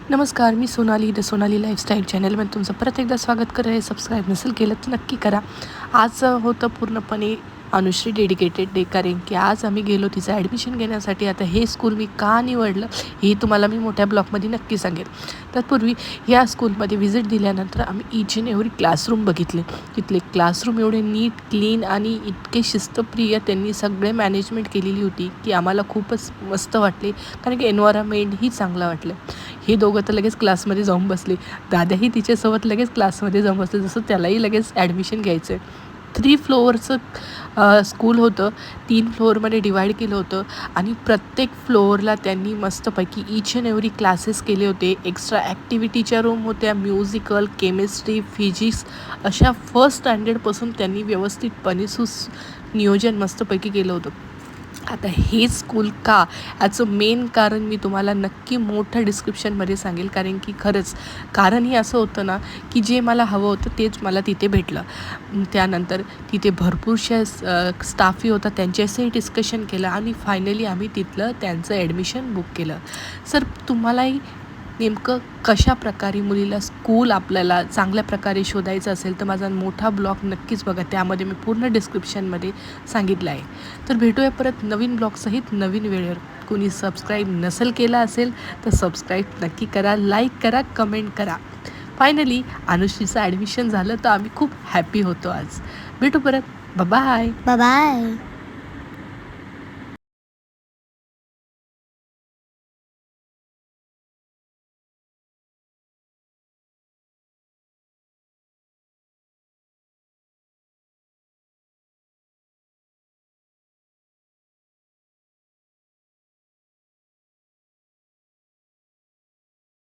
नमस्कार, मी Sonali the Sonali lifestyle चॅनलमध्ये तुमचं परत एकदा स्वागत करत आहे. सबस्क्राईब नसेल केलं तर नक्की करा. आज होतं पूर्णपणे अनुश्री डेडिकेटेड डे, कारण की आज आम्ही गेलो तिचं ॲडमिशन घेण्यासाठी. आता हे स्कूल मी का निवडलं हे तुम्हाला मी मोठ्या ब्लॉगमध्ये नक्की सांगेन. तत्पूर्वी या स्कूलमध्ये व्हिजिट दिल्यानंतर आम्ही ईच अँड एव्हरी क्लासरूम बघितले. तिथले क्लासरूम एवढे नीट, क्लीन आणि इतके शिस्तप्रिय त्यांनी सगळे मॅनेजमेंट केलेली होती की आम्हाला खूपच मस्त वाटले, कारण की एन्व्हायरमेंटही चांगलं वाटलं. हे दोघं तर लगेच क्लासमध्ये जाऊन बसले. दादाही तिच्यासोबत लगेच क्लासमध्ये जाऊन बसले, जसं त्यालाही लगेच ॲडमिशन घ्यायचं आहे. 3 फ्लोअरचं स्कूल होतं. 3 फ्लोअरमध्ये डिवाईड केलं होतं आणि प्रत्येक फ्लोअरला त्यांनी मस्तपैकी ईच अँड एव्हरी क्लासेस केले होते. एक्स्ट्रा ॲक्टिव्हिटीच्या रूम होत्या, म्युझिकल, केमिस्ट्री, फिजिक्स अशा फर्स्ट स्टँडर्डपासून त्यांनी व्यवस्थितपणे नियोजन मस्तपैकी केलं होतं. आता हे स्कूल का, याचं मेन कारण मी तुम्हाला नक्की मोठं डिस्क्रिप्शनमध्ये सांगेल, कारण की खरंच कारणही असं होतं ना की जे मला हवं होतं तेच मला तिथे भेटलं. त्यानंतर तिथे भरपूरशा स्टाफही होता, त्यांच्याशीही डिस्कशन केलं आणि फायनली आम्ही तिथलं त्यांचं ॲडमिशन बुक केलं. सर, तुम्हालाही नेमकं कशाप्रकारे मुलीला स्कूल आपल्याला चांगल्या प्रकारे शोधायचं असेल तर माझा मोठा ब्लॉग नक्कीच बघा, त्यामध्ये मी पूर्ण डिस्क्रिप्शनमध्ये सांगितलं आहे. तर भेटूया परत नवीन ब्लॉगसहित नवीन वेळेवर. कोणी सबस्क्राईब नसेल केला असेल तर सबस्क्राईब नक्की करा, लाईक करा, कमेंट करा. फायनली अनुश्रीचं ॲडमिशन झालं तर आम्ही खूप हॅपी होतो आज. भेटू परत. बाय. बाय.